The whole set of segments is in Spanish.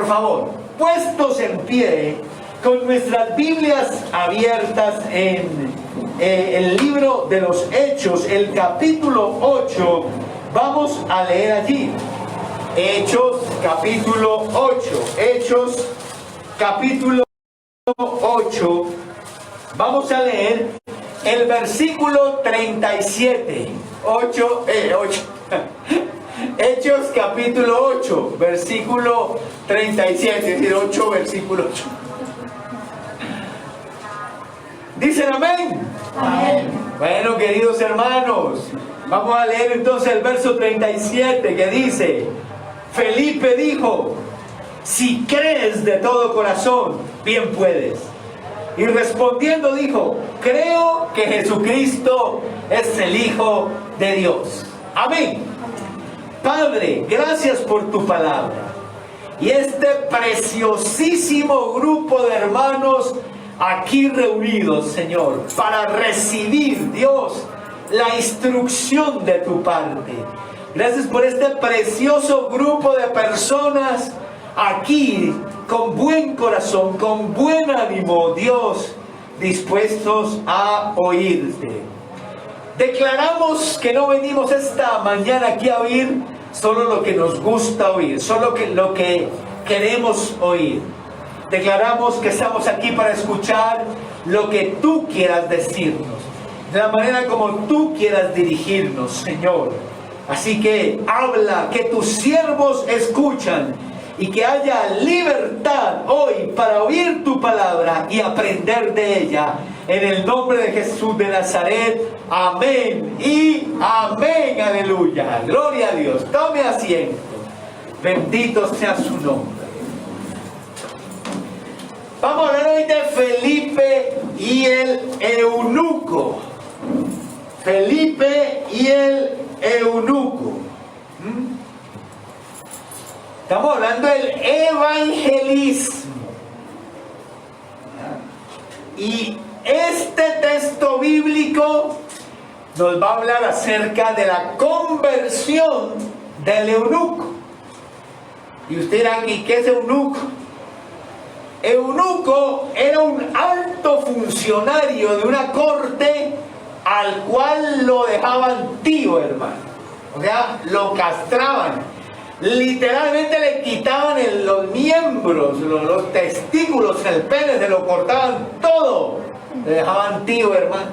por favor, puestos en pie, con nuestras Biblias abiertas en el libro de los Hechos, el capítulo 8, vamos a leer allí. Hechos, capítulo 8. Hechos, capítulo 8. Vamos a leer el versículo 37. 8. Hechos, capítulo 8, versículo 37. Es decir, 8, versículo 8. ¿Dicen amén? Amén. Bueno, queridos hermanos, vamos a leer entonces el verso 37 que dice: Felipe dijo, si crees de todo corazón, bien puedes. Y respondiendo dijo, creo que Jesucristo es el Hijo de Dios. Amén. Padre, gracias por tu palabra. Y este preciosísimo grupo de hermanos aquí reunidos, Señor, para recibir, Dios, la instrucción de tu parte. Gracias por este precioso grupo de personas aquí, con buen corazón, con buen ánimo, Dios, dispuestos a oírte. Declaramos que no venimos esta mañana aquí a oír solo lo que nos gusta oír, solo lo que queremos oír. Declaramos que estamos aquí para escuchar lo que tú quieras decirnos, de la manera como tú quieras dirigirnos, Señor. Así que habla, que tus siervos escuchan y que haya libertad hoy para oír tu palabra y aprender de ella. En el nombre de Jesús de Nazaret, amén y amén, aleluya. Gloria a Dios. Tome asiento. Bendito sea su nombre. Vamos a hablar hoy de Felipe y el eunuco. Felipe y el eunuco. Estamos hablando del evangelismo. Y este texto bíblico nos va a hablar acerca de la conversión del eunuco. Y usted dirá, ¿y qué es eunuco? Eunuco era un alto funcionario de una corte al cual lo dejaban tío, hermano. O sea, lo castraban. Literalmente le quitaban los miembros, los testículos, el pene, se lo cortaban todo. Le dejaban tío, hermano.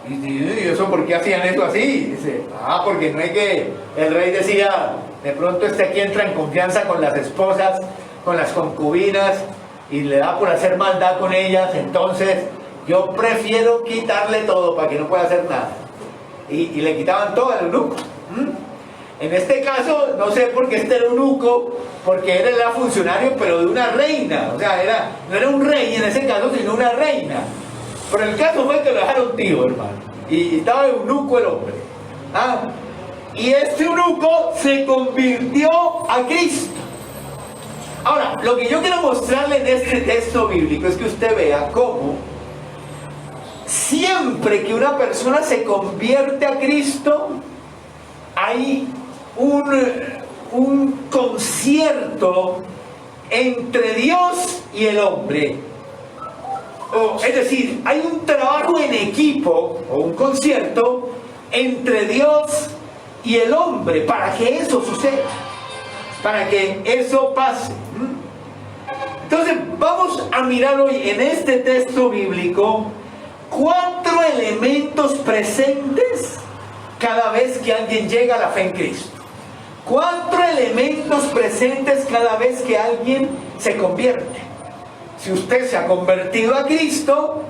¿Y eso por qué hacían eso así? Dice, porque no hay que... El rey decía, de pronto aquí entra en confianza con las esposas, con las concubinas, y le da por hacer maldad con ellas, entonces yo prefiero quitarle todo para que no pueda hacer nada. Y le quitaban todo al eunuco. En este caso, no sé por qué este eunuco, porque él era funcionario, pero de una reina. O sea, no era un rey en ese caso, sino una reina. Pero el caso fue que lo dejaron tío, hermano. Y estaba eunuco el hombre. Y este eunuco se convirtió a Cristo. Ahora, lo que yo quiero mostrarle en este texto bíblico es que usted vea cómo siempre que una persona se convierte a Cristo, hay un concierto entre Dios y el hombre. Es decir, hay un trabajo en equipo o un concierto entre Dios y el hombre para que eso suceda, para que eso pase. Entonces vamos a mirar hoy en este texto bíblico 4 elementos presentes cada vez que alguien llega a la fe en Cristo. 4 elementos presentes cada vez que alguien se convierte. Si usted se ha convertido a Cristo,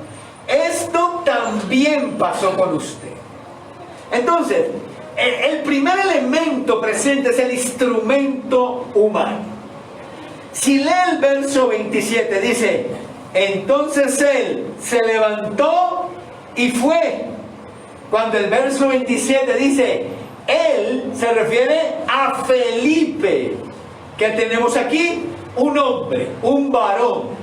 esto también pasó con usted. Entonces, el primer elemento presente es el instrumento humano. Si lee el verso 27, dice, entonces él se levantó y fue. Cuando el verso 27 dice, él se refiere a Felipe, que tenemos aquí un hombre, un varón.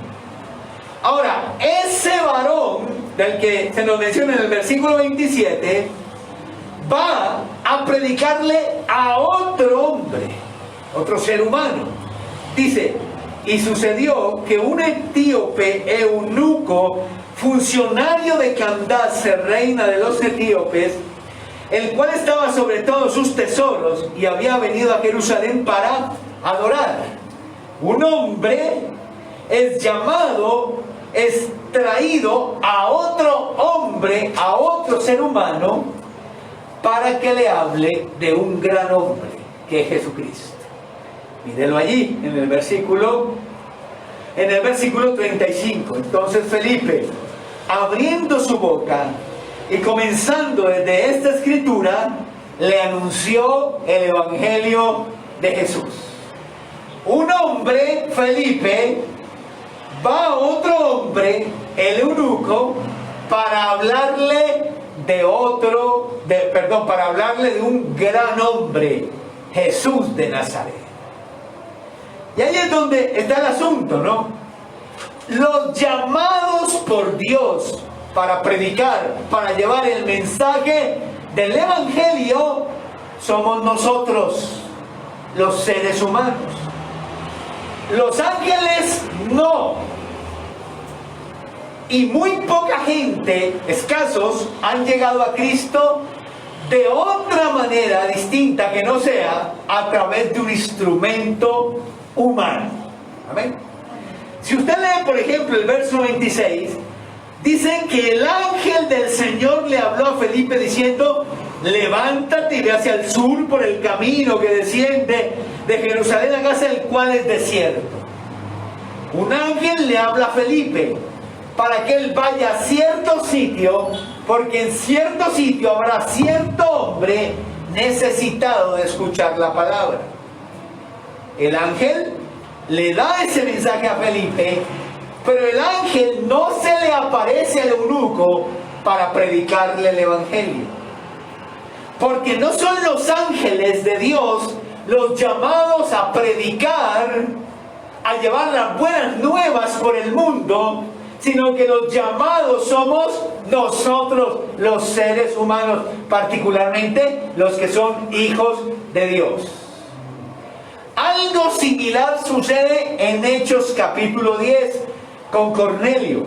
Ahora, ese varón del que se nos menciona en el versículo 27 va a predicarle a otro hombre, otro ser humano, Dice, y sucedió que un etíope eunuco, funcionario de Candace, reina de los etíopes, el cual estaba sobre todos sus tesoros y había venido a Jerusalén para adorar. Un hombre es traído a otro hombre, a otro ser humano, para que le hable de un gran hombre, que es Jesucristo. Mírelo allí, en el versículo 35. Entonces Felipe, abriendo su boca y comenzando desde esta escritura, le anunció el evangelio de Jesús. Un hombre, Felipe, va a otro hombre, el eunuco, para hablarle para hablarle de un gran hombre, Jesús de Nazaret. Y ahí es donde está el asunto, ¿no? Los llamados por Dios para predicar, para llevar el mensaje del evangelio, somos nosotros, los seres humanos. Los ángeles no. Y muy poca gente, escasos, han llegado a Cristo de otra manera distinta que no sea a través de un instrumento humano. Amén. Si usted lee, por ejemplo, el verso 26, dice que el ángel del Señor le habló a Felipe diciendo: levántate y ve hacia el sur por el camino que desciende de Jerusalén a Gaza, el cual es desierto. Un ángel le habla a Felipe para que él vaya a cierto sitio, porque en cierto sitio habrá cierto hombre necesitado de escuchar la palabra. El ángel le da ese mensaje a Felipe, pero el ángel no se le aparece al eunuco para predicarle el evangelio, porque no son los ángeles de Dios los llamados a predicar, a llevar las buenas nuevas por el mundo, sino que los llamados somos nosotros, los seres humanos, particularmente los que son hijos de Dios. Algo similar sucede en Hechos capítulo 10 con Cornelio.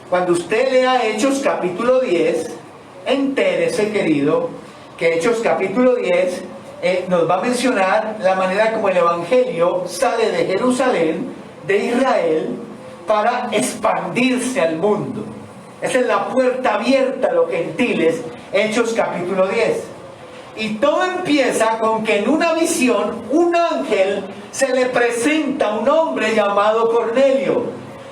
Cuando usted lea Hechos capítulo 10, entérese, querido, que Hechos capítulo 10 nos va a mencionar la manera como el evangelio sale de Jerusalén, de Israel, para expandirse al mundo. Esa es la puerta abierta a los gentiles, Hechos capítulo 10. Y todo empieza con que en una visión un ángel se le presenta a un hombre llamado Cornelio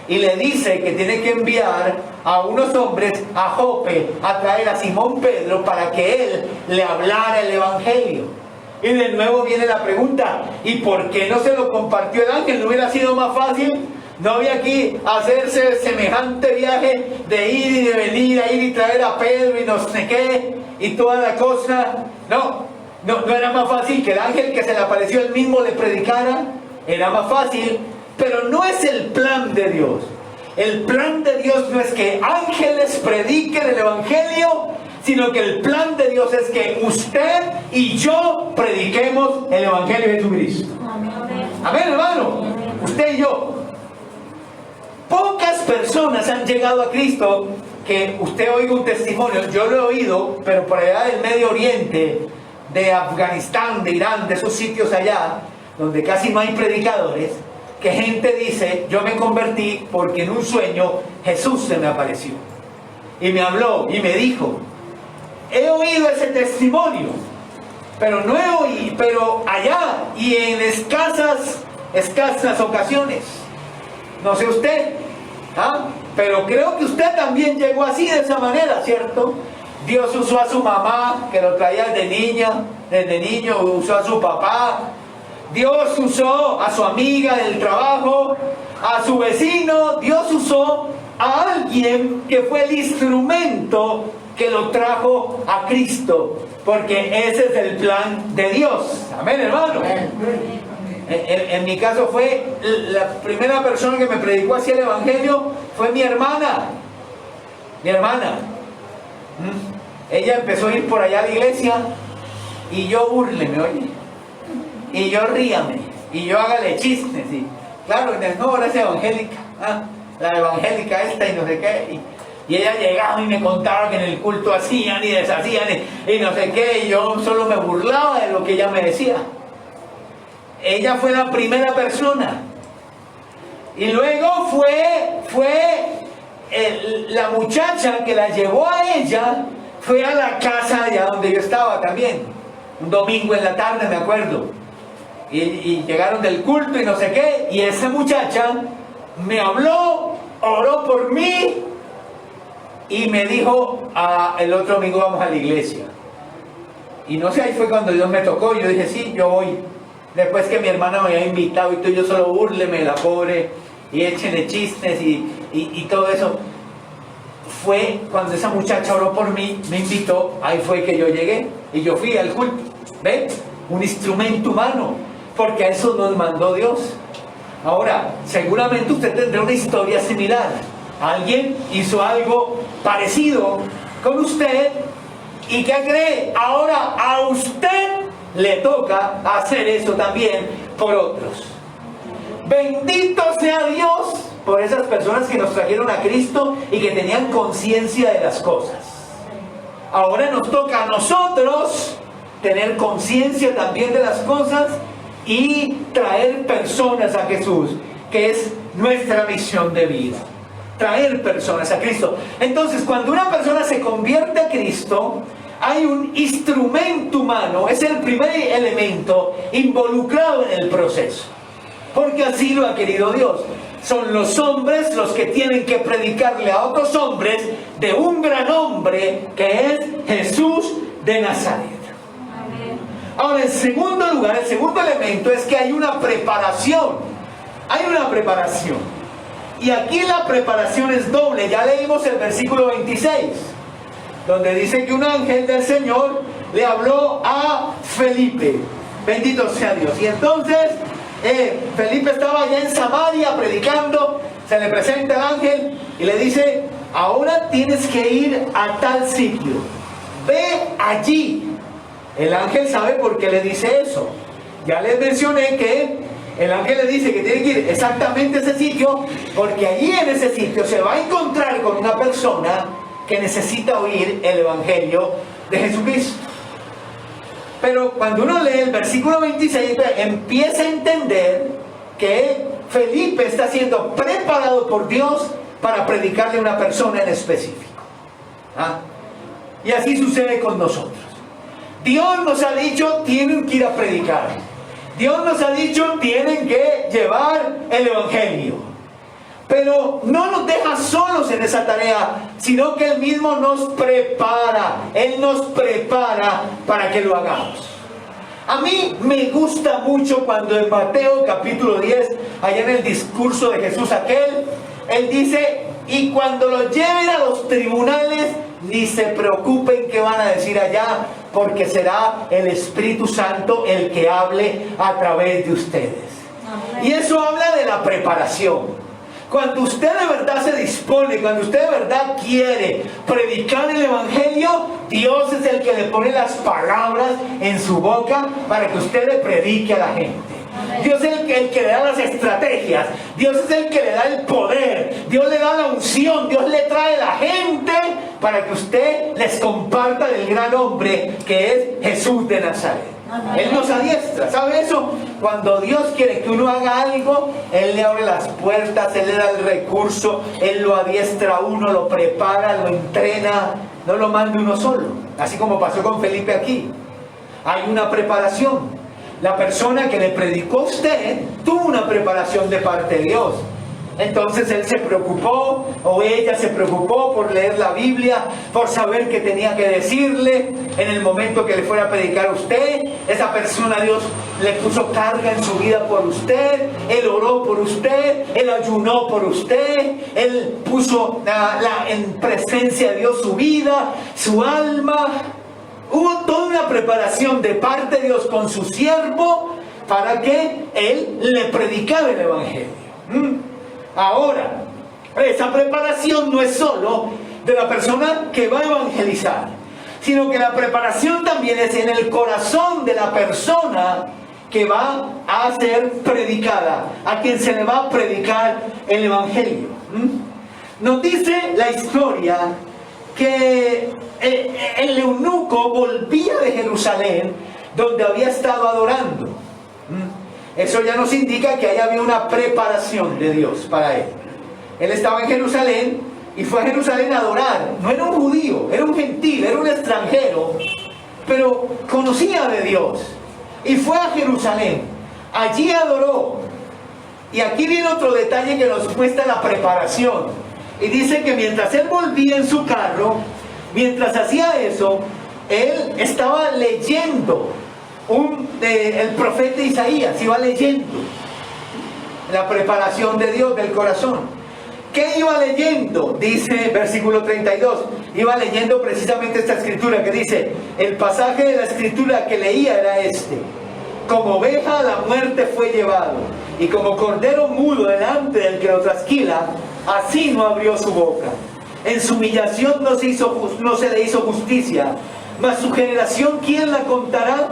y le dice que tiene que enviar a unos hombres a Jope a traer a Simón Pedro para que él le hablara el evangelio. Y de nuevo viene la pregunta: ¿y por qué no se lo compartió el ángel? ¿No hubiera sido más fácil? ¿No había que hacerse semejante viaje de ir y de venir, a ir y traer a Pedro y no sé qué y toda la cosa? No era más fácil que el ángel que se le apareció él mismo le predicara. Era más fácil, pero no es el plan de Dios. El plan de Dios no es que ángeles prediquen el evangelio, sino que el plan de Dios es que usted y yo prediquemos el evangelio de Jesucristo. Amén, hermano. Usted y yo. Pocas personas han llegado a Cristo que usted oiga un testimonio. Yo lo he oído, pero por allá del Medio Oriente, de Afganistán, de Irán, de esos sitios allá, donde casi no hay predicadores, que gente dice: yo me convertí porque en un sueño Jesús se me apareció y me habló y me dijo. He oído ese testimonio, pero no he oído, pero allá y en escasas ocasiones. No sé usted, pero creo que usted también llegó así, de esa manera, ¿cierto? Dios usó a su mamá, que lo traía desde niño, usó a su papá. Dios usó a su amiga del trabajo, a su vecino. Dios usó a alguien que fue el instrumento que lo trajo a Cristo, porque ese es el plan de Dios. Amén, hermano. En mi caso fue la primera persona que me predicó hacia el evangelio fue mi hermana. Ella empezó a ir por allá a la iglesia y yo búrleme, oye, y yo ríame, y yo hágale chistes, y claro, no, ahora es evangélica, la evangélica esta y no sé qué, y ella llegaba y me contaba que en el culto hacían y deshacían y no sé qué, y yo solo me burlaba de lo que ella me decía. Ella fue la primera persona. Y luego fue la muchacha que la llevó a ella, fue a la casa allá donde yo estaba también. Un domingo en la tarde, me acuerdo. Y llegaron del culto y no sé qué, y esa muchacha me habló, oró por mí, y me dijo, el otro domingo vamos a la iglesia. Y no sé, ahí fue cuando Dios me tocó, y yo dije, sí, yo voy. Después que mi hermana me había invitado y todo, yo solo búrleme la pobre, y échenle chistes y todo eso. Fue cuando esa muchacha oró por mí, me invitó, ahí fue que yo llegué, y yo fui al culto. ¿Ve? Un instrumento humano, porque a eso nos mandó Dios. Ahora, seguramente usted tendrá una historia similar. Alguien hizo algo parecido con usted, ¿y qué cree? Ahora a usted le toca hacer eso también por otros. Bendito sea Dios por esas personas que nos trajeron a Cristo y que tenían conciencia de las cosas. Ahora nos toca a nosotros tener conciencia también de las cosas y traer personas a Jesús, que es nuestra misión de vida. Traer personas a Cristo. Entonces, cuando una persona se convierte a Cristo, hay un instrumento humano, es el primer elemento involucrado en el proceso, porque así lo ha querido Dios. Son los hombres los que tienen que predicarle a otros hombres de un gran hombre que es Jesús de Nazaret. Ahora, en segundo lugar, el segundo elemento es que hay una preparación. Hay una preparación. Y aquí la preparación es doble. Ya leímos el versículo 26, donde dice que un ángel del Señor le habló a Felipe. Bendito sea Dios. Y entonces Felipe estaba allá en Samaria predicando. Se le presenta el ángel y le dice: ahora tienes que ir a tal sitio. Ve allí. El ángel sabe por qué le dice eso. Ya les mencioné que el ángel le dice que tiene que ir exactamente a ese sitio, porque allí en ese sitio se va a encontrar con una persona que necesita oír el evangelio de Jesucristo. Pero cuando uno lee el versículo 26, empieza a entender que Felipe está siendo preparado por Dios para predicarle a una persona en específico. Y así sucede con nosotros. Dios nos ha dicho, tienen que ir a predicar. Dios nos ha dicho, tienen que llevar el evangelio. Pero no nos deja solos en esa tarea, sino que Él mismo nos prepara. Él nos prepara para que lo hagamos. A mí me gusta mucho cuando en Mateo capítulo 10, allá en el discurso de Jesús aquel, Él dice: y cuando lo lleven a los tribunales, ni se preocupen qué van a decir allá, porque será el Espíritu Santo el que hable a través de ustedes. Amén. Y eso habla de la preparación. Cuando usted de verdad se dispone, cuando usted de verdad quiere predicar el evangelio, Dios es el que le pone las palabras en su boca para que usted le predique a la gente. Dios es el que le da las estrategias. Dios es el que le da el poder. Dios le da la unción. Dios le trae la gente para que usted les comparta del gran hombre que es Jesús de Nazaret. Él nos adiestra, ¿sabe eso? Cuando Dios quiere que uno haga algo, Él le abre las puertas, Él le da el recurso, Él lo adiestra a uno, lo prepara, lo entrena, no lo manda uno solo. Así como pasó con Felipe aquí. Hay una preparación. La persona que le predicó a usted tuvo una preparación de parte de Dios. Entonces él se preocupó, o ella se preocupó por leer la Biblia, por saber qué tenía que decirle en el momento que le fuera a predicar a usted. Esa persona, Dios le puso carga en su vida por usted. Él oró por usted, él ayunó por usted, él puso en presencia de Dios su vida, su alma. Hubo toda una preparación de parte de Dios con su siervo para que él le predicara el evangelio. Ahora, esa preparación no es solo de la persona que va a evangelizar, sino que la preparación también es en el corazón de la persona que va a ser predicada, a quien se le va a predicar el Evangelio. Nos dice la historia que el eunuco volvía de Jerusalén, donde había estado adorando. Eso ya nos indica que ahí había una preparación de Dios para él. Él estaba en Jerusalén y fue a Jerusalén a adorar. No era un judío, era un gentil, era un extranjero, pero conocía de Dios. Y fue a Jerusalén. Allí adoró. Y aquí viene otro detalle que nos muestra la preparación. Y dice que mientras él volvía en su carro, mientras hacía eso, él estaba leyendo el profeta Isaías, iba leyendo la preparación de Dios del corazón. ¿Qué iba leyendo? Dice versículo 32, iba leyendo precisamente esta escritura que dice, el pasaje de la escritura que leía era este: como oveja a la muerte fue llevado, y como cordero mudo delante del que lo trasquila, así no abrió su boca. En su humillación no se le hizo justicia, mas su generación, ¿quién la contará?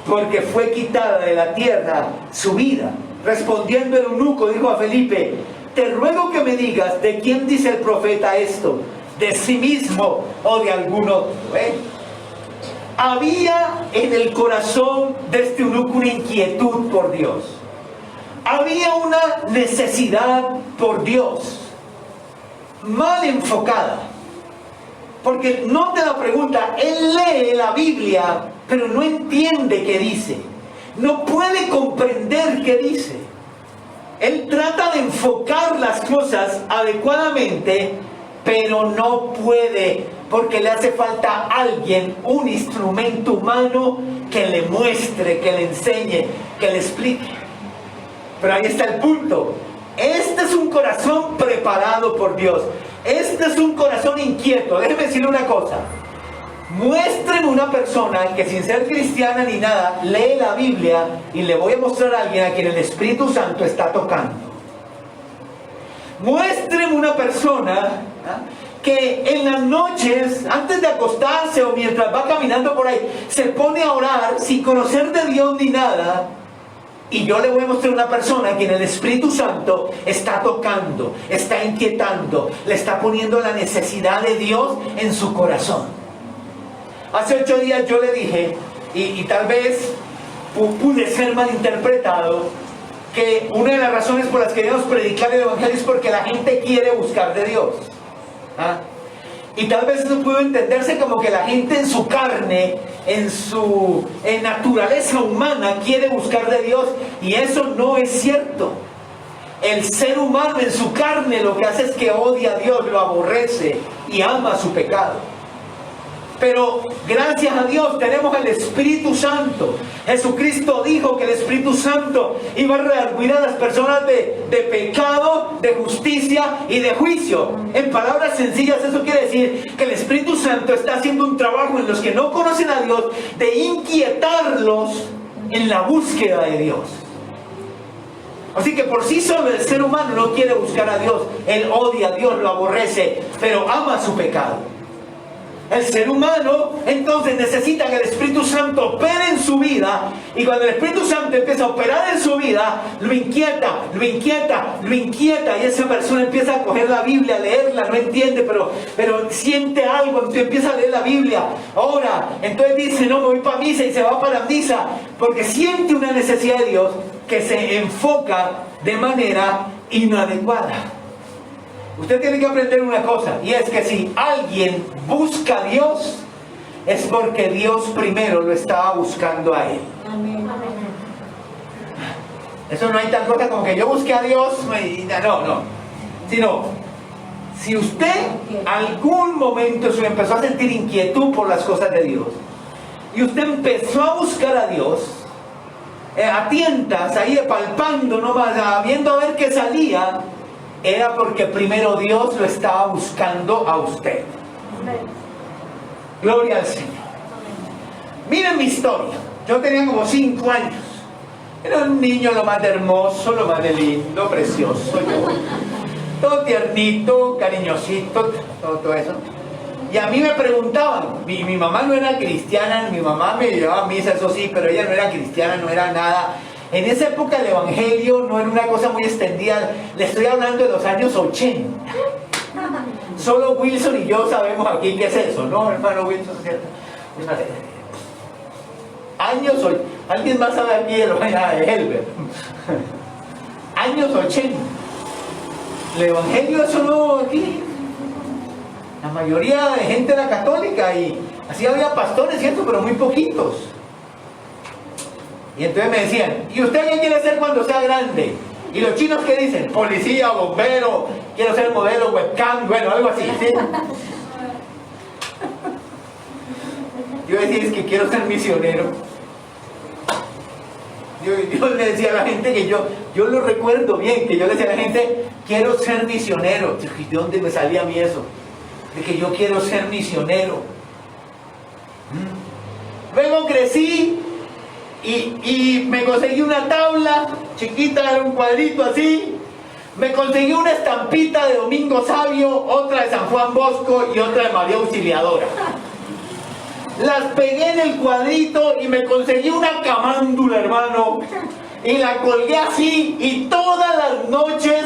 Porque fue quitada de la tierra su vida. Respondiendo el eunuco, dijo a Felipe, te ruego que me digas, ¿de quién dice el profeta esto? ¿De sí mismo o de algún otro? Había en el corazón de este eunuco una inquietud por Dios. Había una necesidad por Dios, mal enfocada. Porque note la pregunta, él lee la Biblia, pero no entiende qué dice. No puede comprender qué dice. Él trata de enfocar las cosas adecuadamente, pero no puede, porque le hace falta alguien, un instrumento humano que le muestre, que le enseñe, que le explique. Pero ahí está el punto. Este es un corazón preparado por Dios. Este es un corazón inquieto. Déjeme decirle una cosa. Muéstreme una persona que sin ser cristiana ni nada lee la Biblia y le voy a mostrar a alguien a quien el Espíritu Santo está tocando. Muéstreme una persona que en las noches, antes de acostarse o mientras va caminando por ahí, se pone a orar sin conocer de Dios ni nada. Y yo le voy a mostrar una persona a quien el Espíritu Santo está tocando, está inquietando, le está poniendo la necesidad de Dios en su corazón. Hace 8 días yo le dije, y tal vez pude ser malinterpretado, que una de las razones por las que queremos predicar el Evangelio es porque la gente quiere buscar de Dios. Y tal vez eso pudo entenderse como que la gente en su carne, en su naturaleza humana, quiere buscar de Dios, y eso no es cierto. El ser humano en su carne lo que hace es que odia a Dios, lo aborrece y ama su pecado. Pero gracias a Dios tenemos el Espíritu Santo. Jesucristo dijo que el Espíritu Santo iba a redarguir a las personas de pecado, de justicia y de juicio. En palabras sencillas, eso quiere decir que el Espíritu Santo está haciendo un trabajo en los que no conocen a Dios, de inquietarlos en la búsqueda de Dios. Así que por sí solo el ser humano no quiere buscar a Dios. Él odia a Dios, lo aborrece, pero ama su pecado. El ser humano entonces necesita que el Espíritu Santo opere en su vida, y cuando el Espíritu Santo empieza a operar en su vida, lo inquieta, y esa persona empieza a coger la Biblia, a leerla, no entiende, pero siente algo, entonces empieza a leer la Biblia, ora, entonces dice, no, me voy para misa, y se va para misa, porque siente una necesidad de Dios que se enfoca de manera inadecuada. Usted tiene que aprender una cosa, y es que si alguien busca a Dios, es porque Dios primero lo estaba buscando a él. Amén. Eso no hay tal cosa como que yo busqué a Dios, no. Sino, si usted algún momento se empezó a sentir inquietud por las cosas de Dios, y usted empezó a buscar a Dios, a tientas, ahí palpando nomás, viendo a ver qué salía, era porque primero Dios lo estaba buscando a usted. Gloria al Señor. Miren mi historia. Yo tenía como 5 años. Era un niño lo más de hermoso, lo más de lindo, precioso. Todo tiernito, cariñosito, todo eso. Y a mí me preguntaban, mi mamá no era cristiana, mi mamá me llevaba a misa, eso sí, pero ella no era cristiana, no era nada. En esa época el evangelio no era una cosa muy extendida, le estoy hablando de los años 80. Solo Wilson y yo sabemos aquí qué es eso, ¿no, hermano Wilson? Años 80. ¿Alguien más sabe aquí de Helber? Años 80. El evangelio eso no aquí. La mayoría de gente era católica y así había pastores, ¿cierto? Pero muy poquitos. Y entonces me decían, ¿y usted qué quiere ser cuando sea grande? Y los chinos, ¿qué dicen? Policía, bombero, quiero ser modelo, webcam, bueno, algo así, ¿sí? Yo decía, es que quiero ser misionero. Yo le decía a la gente que yo lo recuerdo bien, que yo le decía a la gente, quiero ser misionero. ¿De dónde me salía a mí eso? De que yo quiero ser misionero. Luego crecí y me conseguí una tabla chiquita, era un cuadrito así. Me conseguí una estampita de Domingo Sabio, otra de San Juan Bosco y otra de María Auxiliadora. Las pegué en el cuadrito y me conseguí una camándula, hermano, y la colgué así, y todas las noches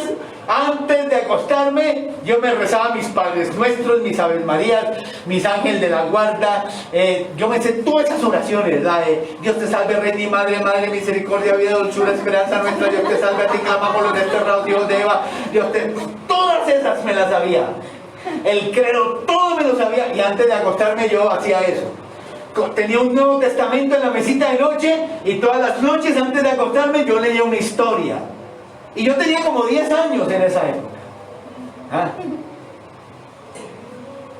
antes de acostarme yo me rezaba mis Padres Nuestros, mis Aves Marías, mis Ángel de la Guarda. Yo me sé todas esas oraciones, la de Dios te salve, Reina y Madre, Madre misericordia, vida, dulzura, esperanza nuestra, Dios te salve, a ti clamamos los desterrados, Dios de Eva, todas esas me las sabía. El credo, todo me lo sabía, y antes de acostarme yo hacía eso. Tenía un Nuevo Testamento en la mesita de noche, y todas las noches antes de acostarme yo leía una historia. Y yo tenía como 10 años en esa época. ¿Ah?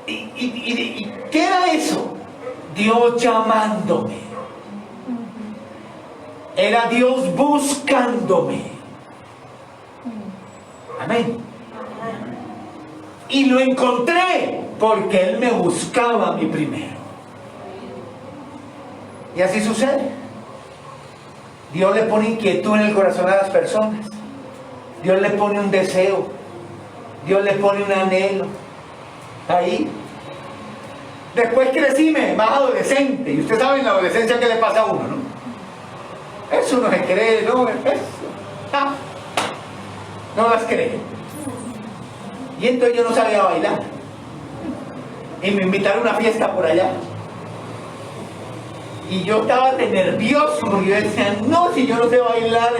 ¿Y qué era eso? Dios llamándome. Era Dios buscándome. Amén. Y lo encontré porque Él me buscaba a mí primero. Y así sucede. Dios le pone inquietud en el corazón a las personas. Dios le pone un deseo. Dios le pone un anhelo. Ahí. Después crecí, más adolescente. Y usted sabe en la adolescencia qué le pasa a uno, ¿no? Eso no se cree, ¿no? Eso. Ah, no las cree. Y entonces yo no sabía bailar. Y me invitaron a una fiesta por allá. Y yo estaba de nervioso, porque yo decía, no, si yo no sé bailar,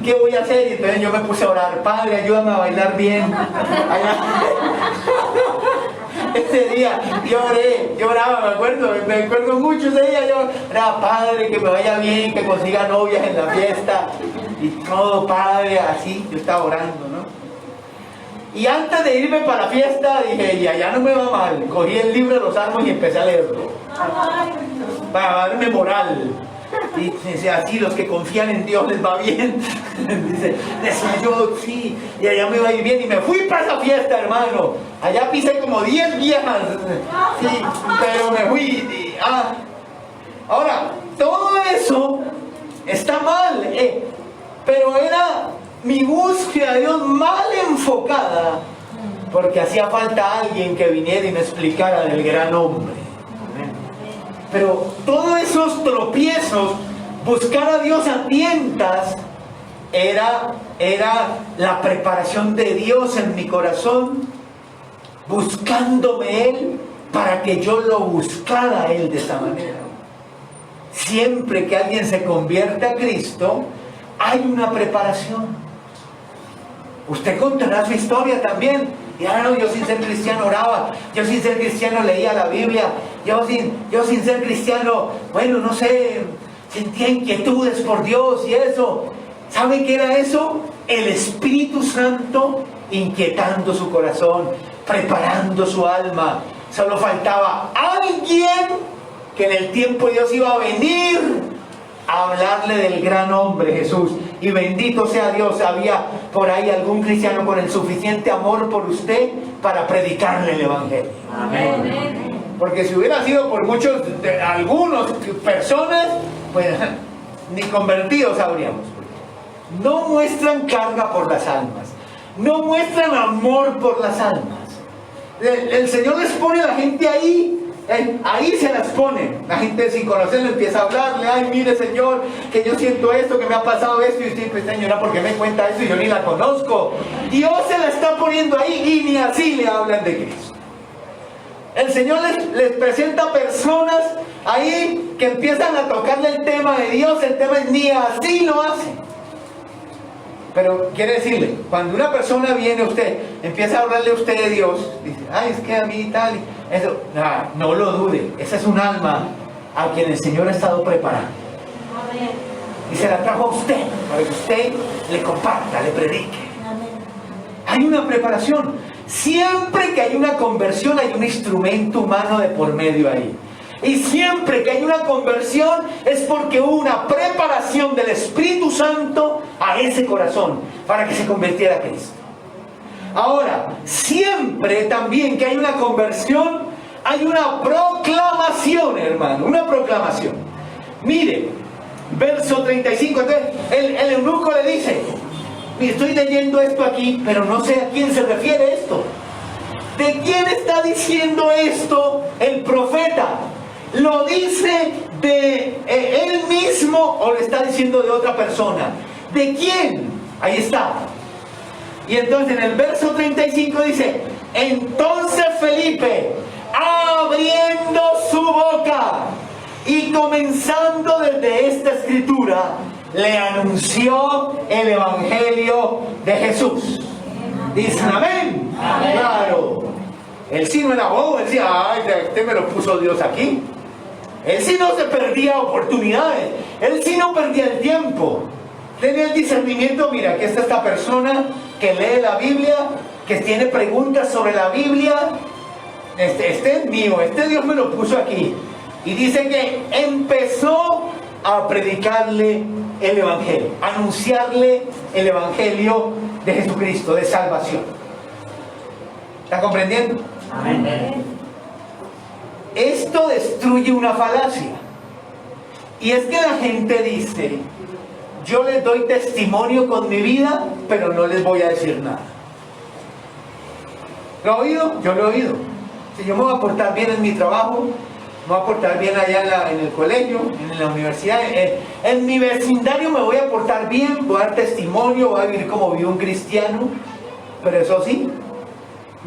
¿qué voy a hacer? Y entonces yo me puse a orar, Padre, ayúdame a bailar bien. Ese día lloraba, me acuerdo mucho ese día, yo era, Padre, que me vaya bien, que consiga novias en la fiesta. Y todo, Padre, así, yo estaba orando, ¿no? Y antes de irme para la fiesta, dije, y allá no me va mal. Cogí el libro de los Salmos y empecé a leerlo. Para darme moral. Y dice, así los que confían en Dios les va bien. Decía yo, sí, y allá me va a ir bien. Y me fui para esa fiesta, hermano. Allá pisé como 10 viejas. Sí, pero me fui. Ahora, todo eso está mal. Pero era mi búsqueda de Dios mal enfocada, porque hacía falta alguien que viniera y me explicara del gran hombre. Pero todos esos tropiezos, buscar a Dios a tientas, era la preparación de Dios en mi corazón, buscándome Él para que yo lo buscara a Él de esa manera. Siempre que alguien se convierte a Cristo, hay una preparación. Usted contará su historia también. Y no, yo sin ser cristiano oraba, yo sin ser cristiano leía la Biblia, yo sin ser cristiano, bueno, no sé, sentía inquietudes por Dios y eso. ¿Sabe qué era eso? El Espíritu Santo inquietando su corazón, preparando su alma. Solo faltaba alguien que en el tiempo de Dios iba a venir a hablarle del gran hombre Jesús. Y bendito sea Dios, había por ahí algún cristiano con el suficiente amor por usted para predicarle el evangelio. Amén. Porque si hubiera sido por algunas personas, pues ni convertidos habríamos. No muestran carga por las almas, no muestran amor por las almas. El Señor les pone a la gente ahí. Ahí se las pone. La gente sin conocerlo empieza a hablarle. Ay, mire, Señor, que yo siento esto, que me ha pasado esto. Y usted dice, Señora, ¿por qué me cuenta esto? Y yo ni la conozco. Dios se la está poniendo ahí y ni así le hablan de Cristo. El Señor les presenta personas ahí que empiezan a tocarle el tema de Dios. El tema es ni así lo hacen. Pero quiere decirle, cuando una persona viene a usted, empieza a hablarle a usted de Dios, dice, ay, es que a mí tal, eso, no lo dude, esa es un alma a quien el Señor ha estado preparando. Amén. Y se la trajo a usted, para que usted le comparta, le predique. Amén. Hay una preparación. Siempre que hay una conversión, hay un instrumento humano de por medio ahí. Y siempre que hay una conversión es porque hubo una preparación del Espíritu Santo a ese corazón para que se convirtiera a Cristo. Ahora, siempre también que hay una conversión, hay una proclamación, hermano, una proclamación. Mire, verso 35, entonces el eunuco le dice, estoy leyendo esto aquí, pero no sé a quién se refiere esto. ¿De quién está diciendo esto el profeta? ¿Lo dice de él mismo o lo está diciendo de otra persona? ¿De quién? Ahí está. Y entonces en el verso 35 dice, entonces Felipe, abriendo su boca y comenzando desde esta escritura, le anunció el evangelio de Jesús. Dicen amén. Amén. Claro. Él sí no era bobo, él decía, ay, este me lo puso Dios aquí. Él sí no se perdía oportunidades, él sí no perdía el tiempo. Tenía el discernimiento, mira, aquí está esta persona que lee la Biblia, que tiene preguntas sobre la Biblia. Este es mío, este Dios me lo puso aquí. Y dice que empezó a predicarle el Evangelio, a anunciarle el Evangelio de Jesucristo, de salvación. ¿Está comprendiendo? Amén. Esto destruye una falacia. Y es que la gente dice, yo les doy testimonio con mi vida, pero no les voy a decir nada. ¿Lo ha oído? Yo lo he oído. Si yo me voy a portar bien en mi trabajo, me voy a portar bien allá en el colegio, en la universidad, en mi vecindario me voy a portar bien, voy a dar testimonio, voy a vivir como vive un cristiano, pero eso sí,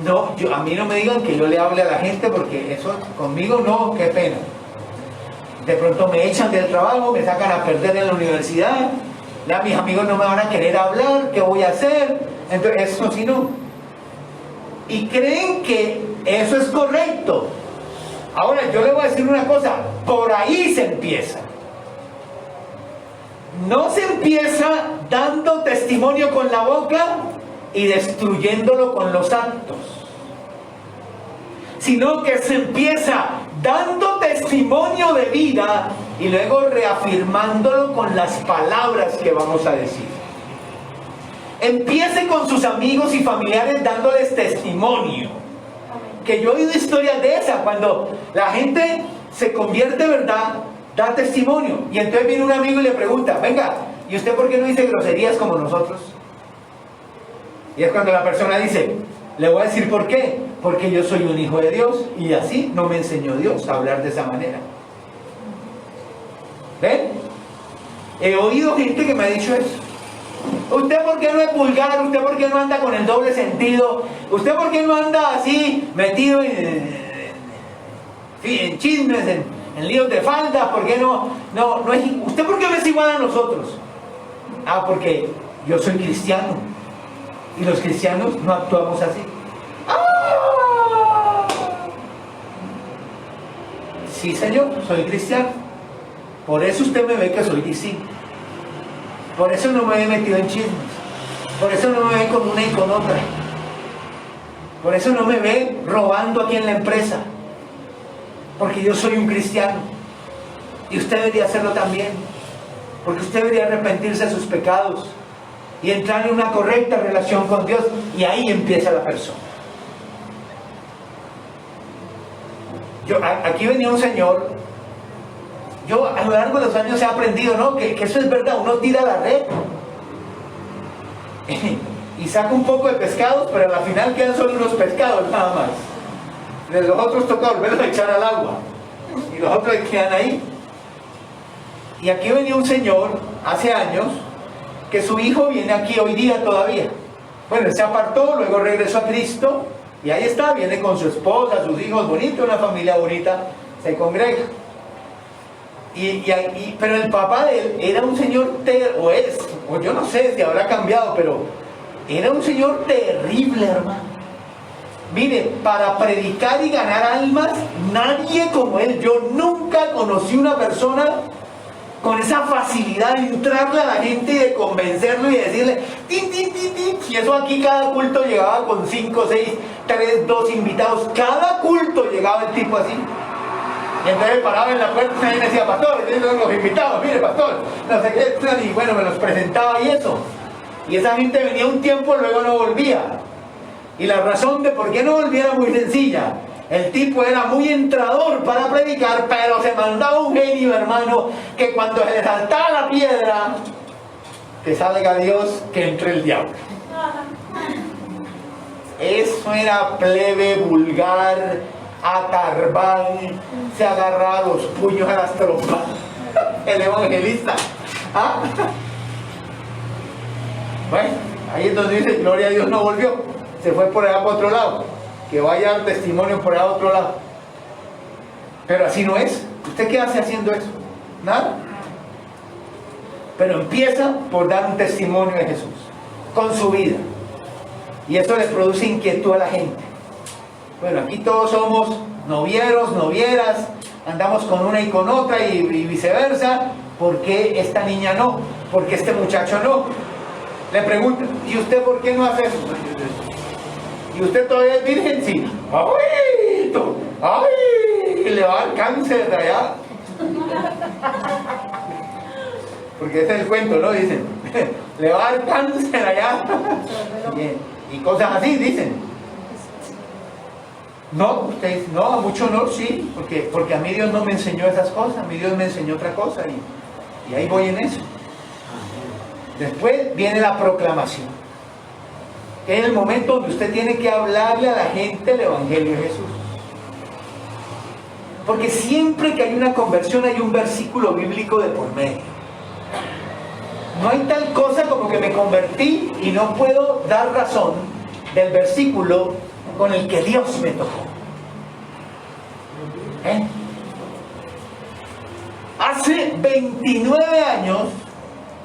no, a mí no me digan que yo le hable a la gente, porque eso conmigo no, qué pena. De pronto me echan del trabajo, me sacan a perder en la universidad, ya mis amigos no me van a querer hablar, ¿qué voy a hacer? Entonces eso sí no. Y creen que eso es correcto. Ahora yo le voy a decir una cosa, por ahí se empieza. No se empieza dando testimonio con la boca y destruyéndolo con los actos, sino que se empieza dando testimonio de vida y luego reafirmándolo con las palabras que vamos a decir. Empiece con sus amigos y familiares dándoles testimonio. Que yo he oído historias de esas, cuando la gente se convierte, ¿verdad? Da testimonio. Y entonces viene un amigo y le pregunta, venga, ¿y usted por qué no dice groserías como nosotros? Y es cuando la persona dice, le voy a decir por qué. Porque yo soy un hijo de Dios y así no me enseñó Dios a hablar de esa manera. ¿Ven? He oído gente que me ha dicho eso. ¿Usted por qué no es vulgar? ¿Usted por qué no anda con el doble sentido? ¿Usted por qué no anda así metido en chismes, en líos de faldas? ¿Por qué no es? ¿Usted por qué no es igual a nosotros? Ah, porque yo soy cristiano y los cristianos no actuamos así. ¡Ah! Sí, señor, soy cristiano. Por eso usted me ve que soy discípulo. Por eso no me he metido en chismes. Por eso no me ve con una y con otra. Por eso no me ve robando aquí en la empresa. Porque yo soy un cristiano. Y usted debería hacerlo también. Porque usted debería arrepentirse de sus pecados y entrar en una correcta relación con Dios. Y ahí empieza la persona. Aquí venía un señor. Yo a lo largo de los años he aprendido, ¿no? Que eso es verdad. Uno tira la red y saca un poco de pescados, pero al final quedan solo unos pescados nada más. Los otros toca volverlos a echar al agua. Y los otros quedan ahí. Y aquí venía un señor, hace años, que su hijo viene aquí hoy día todavía. Bueno, él se apartó, luego regresó a Cristo, y ahí está, viene con su esposa, sus hijos, bonito, una familia bonita, se congrega. Pero el papá de él era un señor, o yo no sé si habrá cambiado, pero era un señor terrible, hermano. Mire, para predicar y ganar almas, nadie como él. Yo nunca conocí una persona con esa facilidad de entrarle a la gente y de convencerlo y decirle, tin, tin, tin, tin. Y eso aquí cada culto llegaba con 5, 6, 3, 2 invitados. Cada culto llegaba el tipo así. Y entonces paraba en la puerta y me decía, pastor, los invitados, mire, pastor, no sé qué, y bueno, me los presentaba y eso. Y esa gente venía un tiempo y luego no volvía. Y la razón de por qué no volvía era muy sencilla. El tipo era muy entrador para predicar, pero se mandaba un genio, hermano, que cuando se le saltaba la piedra, que salga Dios, que entre el diablo. Eso era plebe vulgar, atarbán, se agarraba los puños a las trompas. El evangelista. ¿Ah? Bueno, ahí es donde dice, gloria a Dios, no volvió. Se fue por allá por otro lado. Que vaya al testimonio por allá a otro lado. Pero así no es. ¿Usted qué hace haciendo eso? Nada. Pero empieza por dar un testimonio de Jesús con su vida. Y eso le produce inquietud a la gente. Bueno, aquí todos somos novieros, novieras, andamos con una y con otra y viceversa. ¿Por qué esta niña no? ¿Por qué este muchacho no? Le preguntan, ¿y usted por qué no hace eso? ¿Y usted todavía es virgen? Sí. ¡Ay! ¡Ay! Le va a dar cáncer de allá. Porque ese es el cuento, ¿no? Dicen, le va a dar cáncer allá. Y cosas así, dicen. No, usted dice, no, a mucho honor, sí, porque a mí Dios no me enseñó esas cosas, a mí Dios me enseñó otra cosa y ahí voy en eso. Después viene la proclamación. Es el momento donde usted tiene que hablarle a la gente el Evangelio de Jesús. Porque siempre que hay una conversión hay un versículo bíblico de por medio. No hay tal cosa como que me convertí y no puedo dar razón del versículo con el que Dios me tocó. Hace 29 años,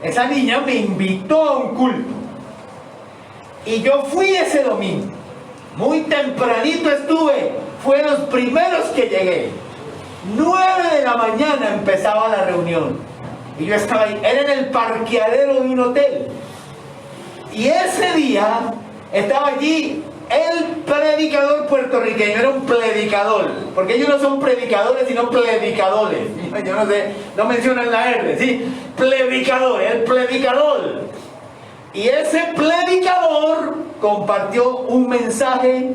esa niña me invitó a un culto. Y yo fui ese domingo. Muy tempranito estuve. Fue de los primeros que llegué. 9 de la mañana empezaba la reunión. Y yo estaba ahí. Era en el parqueadero de un hotel. Y ese día estaba allí el predicador puertorriqueño. Era un predicador. Porque ellos no son predicadores, sino predicadores. Yo no sé, no mencionan la R, ¿sí? Predicador, el predicador. Y ese predicador compartió un mensaje.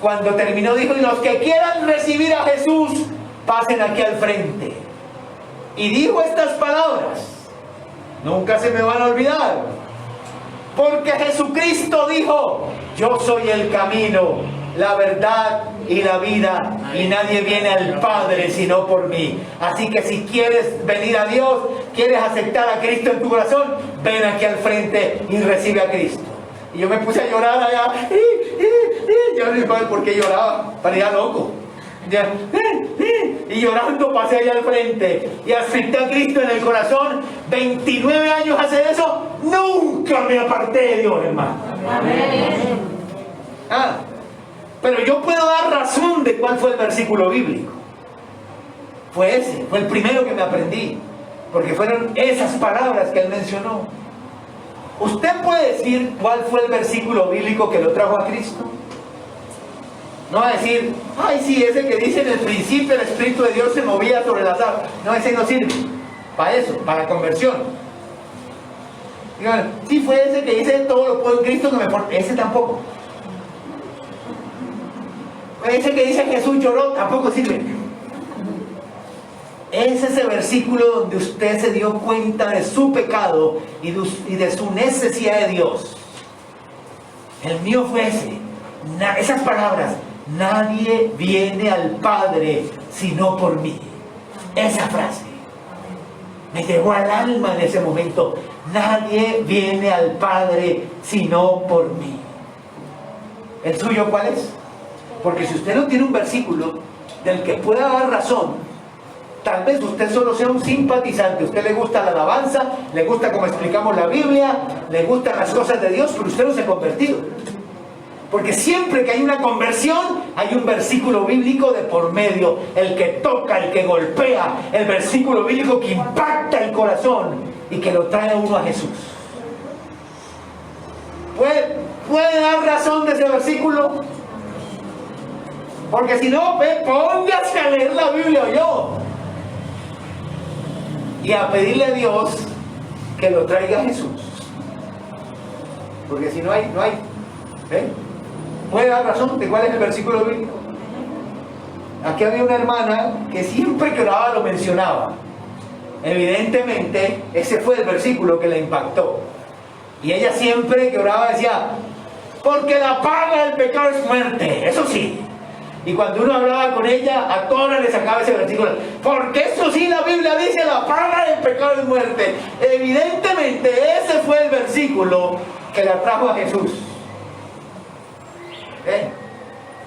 Cuando terminó dijo, y los que quieran recibir a Jesús, pasen aquí al frente. Y dijo estas palabras, nunca se me van a olvidar, porque Jesucristo dijo, yo soy el camino, la verdad y la vida, y nadie viene al Padre sino por mí. Así que si quieres venir a Dios, quieres aceptar a Cristo en tu corazón, ven aquí al frente y recibe a Cristo. Y yo me puse a llorar allá. Yo no sé por qué lloraba, parecía loco. Y llorando pasé allá al frente y acepté a Cristo en el corazón. 29 años hace eso, nunca me aparté de Dios, hermano. Amén. Pero yo puedo dar razón de cuál fue el versículo bíblico. Fue ese, fue el primero que me aprendí, porque fueron esas palabras que él mencionó. ¿Usted puede decir cuál fue el versículo bíblico que lo trajo a Cristo? No va a decir, ay sí, ese que dice en el principio el Espíritu de Dios se movía sobre las aguas. No, ese no sirve para eso, para la conversión. Digan, sí fue ese que dice todo lo puedo en Cristo que me fortalece. Ese tampoco. Ese que dice Jesús lloró, tampoco sirve. Es ese versículo donde usted se dio cuenta de su pecado y de su necesidad de Dios. El mío fue ese. Esas palabras, nadie viene al Padre sino por mí. Esa frase me llegó al alma en ese momento. Nadie viene al Padre sino por mí. ¿El suyo cuál es? Porque si usted no tiene un versículo del que pueda dar razón, tal vez usted solo sea un simpatizante. A usted le gusta la alabanza, le gusta como explicamos la Biblia, le gustan las cosas de Dios, pero usted no se ha convertido. Porque siempre que hay una conversión, hay un versículo bíblico de por medio, el que toca, el que golpea, el versículo bíblico que impacta el corazón y que lo trae a uno a Jesús. ¿Puede dar razón de ese versículo? Porque si no, póngase a leer la Biblia o yo. Y a pedirle a Dios que lo traiga a Jesús. Porque si no hay. ¿Puede dar razón de cuál es el versículo bíblico? Aquí había una hermana que siempre que oraba lo mencionaba. Evidentemente, ese fue el versículo que le impactó. Y ella siempre que oraba decía, porque la paga del pecado es muerte. Eso sí. Y cuando uno hablaba con ella, a todas le sacaba ese versículo. Porque eso sí, la Biblia dice, la paga del pecado es muerte. Evidentemente, ese fue el versículo que la trajo a Jesús.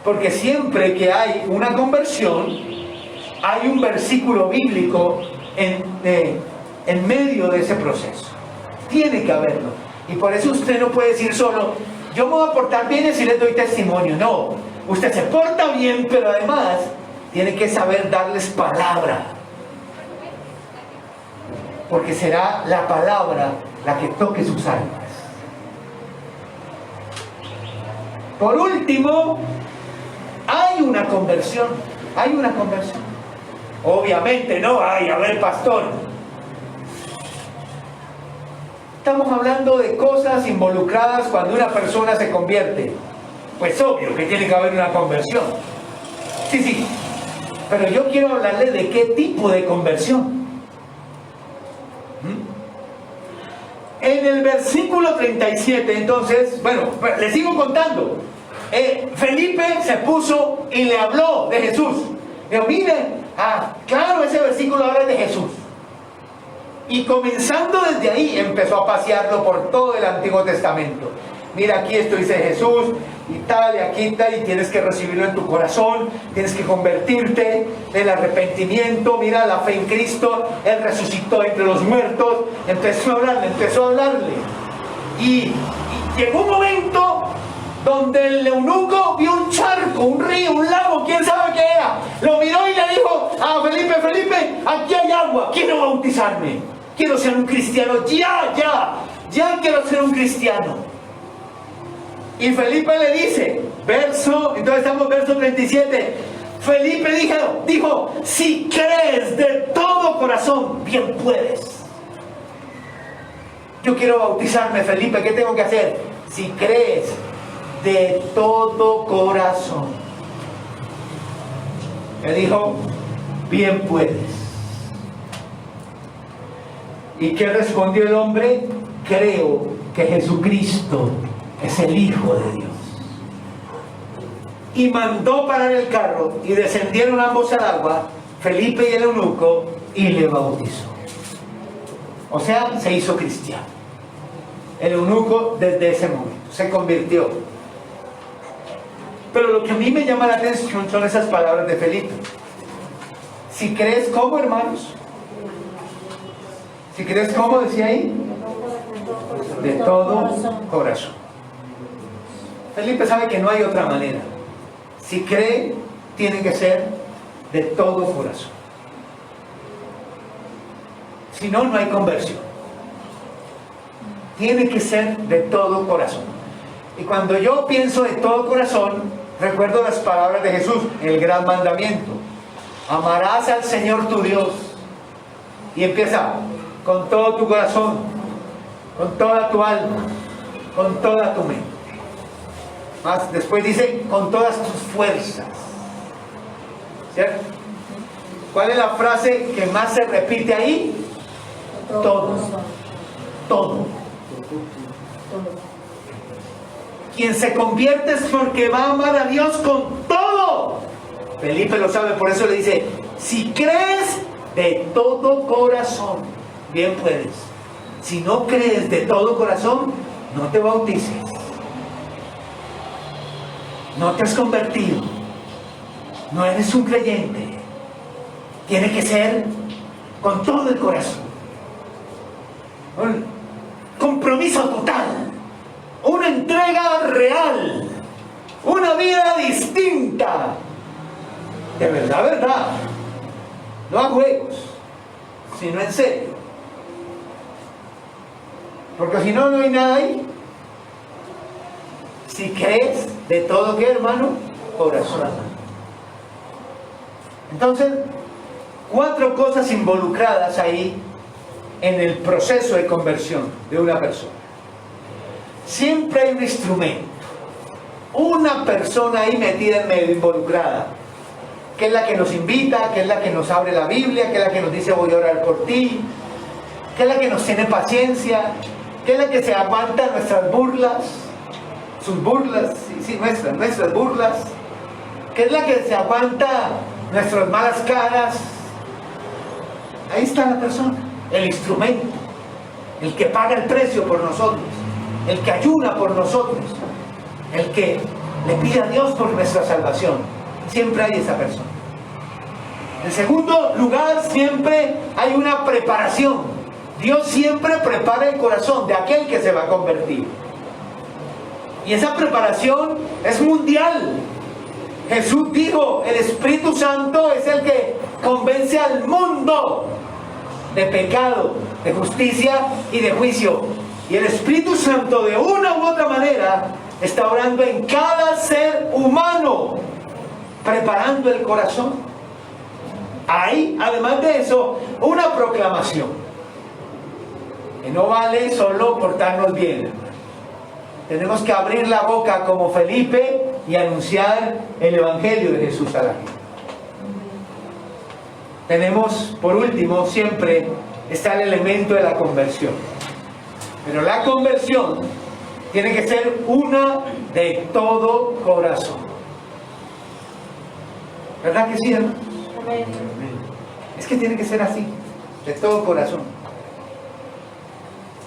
Porque siempre que hay una conversión, hay un versículo bíblico en medio de ese proceso. Tiene que haberlo. Y por eso usted no puede decir solo, yo me voy a portar bien y si les doy testimonio. No, usted se porta bien, pero además tiene que saber darles palabra. Porque será la palabra la que toque sus almas. Por último, hay una conversión. Hay una conversión. Obviamente no hay, a ver, pastor. Estamos hablando de cosas involucradas cuando una persona se convierte. Pues obvio que tiene que haber una conversión. Sí. Pero yo quiero hablarle de qué tipo de conversión. En el versículo 37, entonces, bueno, le sigo contando. Felipe se puso y le habló de Jesús. Dijo, miren, claro, ese versículo habla de Jesús. Y comenzando desde ahí, empezó a pasearlo por todo el Antiguo Testamento. Mira, aquí esto dice Jesús, y tal, y aquí tal, y tienes que recibirlo en tu corazón, tienes que convertirte, el arrepentimiento, mira, la fe en Cristo, Él resucitó entre los muertos, empezó a hablarle. Y llegó un momento donde el eunuco vio un charco, un río, un lago, quién sabe qué era. Lo miró y le dijo a Felipe, aquí hay agua, quiero bautizarme, quiero ser un cristiano, ya quiero ser un cristiano. Y Felipe le dice, entonces estamos verso 37, Felipe dijo, si crees de todo corazón, bien puedes. Yo quiero bautizarme, Felipe, ¿qué tengo que hacer? Si crees de todo corazón. Me dijo, bien puedes. ¿Y qué respondió el hombre? Creo que Jesucristo es el Hijo de Dios. Y mandó parar el carro y descendieron ambos al agua, Felipe y el eunuco, y le bautizó. O sea, se hizo cristiano. El eunuco desde ese momento se convirtió. Pero lo que a mí me llama la atención son esas palabras de Felipe. Si crees, ¿cómo, hermanos? Si crees, ¿cómo decía ahí? De todo corazón. Felipe sabe que no hay otra manera. Si cree, tiene que ser de todo corazón. Si no, no hay conversión. Tiene que ser de todo corazón. Y cuando yo pienso de todo corazón, recuerdo las palabras de Jesús, el gran mandamiento. Amarás al Señor tu Dios. Y empieza con todo tu corazón, con toda tu alma, con toda tu mente. Más después dice, con todas tus fuerzas. ¿Cierto? ¿Cuál es la frase que más se repite ahí? Todo. Todo. Quien se convierte es porque va a amar a Dios con todo Felipe lo sabe, por eso le dice, si crees de todo corazón, bien puedes. Si no crees de todo corazón, no te bautices. No te has convertido. No eres un creyente. Tiene que ser con todo el corazón. Un compromiso total. Una entrega real. Una vida distinta. De verdad, verdad. No a juegos, sino en serio. Porque si no, no hay nada ahí. Si crees de todo, ¿qué, hermano? Corazón. Entonces, 4 cosas involucradas ahí en el proceso de conversión de una persona. Siempre hay un instrumento, una persona ahí metida en medio, involucrada, que es la que nos invita, que es la que nos abre la Biblia, que es la que nos dice voy a orar por ti, que es la que nos tiene paciencia, que es la que se aguanta nuestras burlas, sus burlas, sí, nuestras burlas, que es la que se aguanta nuestras malas caras. Ahí está la persona, el instrumento, el que paga el precio por nosotros, el que ayuna por nosotros, el que le pide a Dios por nuestra salvación. Siempre hay esa persona. En segundo lugar, siempre hay una preparación. Dios siempre prepara el corazón de aquel que se va a convertir. Y esa preparación es mundial. Jesús dijo, el Espíritu Santo es el que convence al mundo de pecado, de justicia y de juicio. Y el Espíritu Santo de una u otra manera está orando en cada ser humano, preparando el corazón. Hay, además de eso, una proclamación. Que no vale solo portarnos bien. Tenemos que abrir la boca como Felipe y anunciar el Evangelio de Jesús a la gente. Tenemos, por último, siempre está el elemento de la conversión. Pero la conversión tiene que ser una de todo corazón. ¿Verdad que sí, hermano? Amén. Es que tiene que ser así, de todo corazón.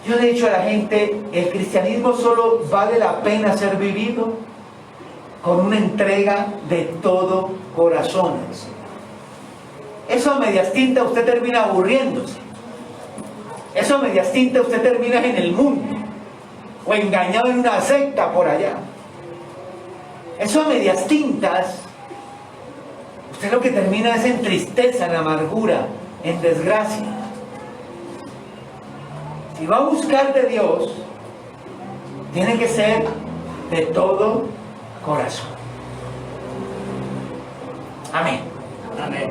Yo le he dicho a la gente, el cristianismo solo vale la pena ser vivido con una entrega de todo corazón. Eso a medias tintas usted termina aburriéndose. Eso a medias tintas usted termina en el mundo o engañado en una secta por allá. Eso a medias tintas usted lo que termina es en tristeza, en amargura, en desgracia. Si va a buscar de Dios, tiene que ser de todo corazón. Amén. Amén.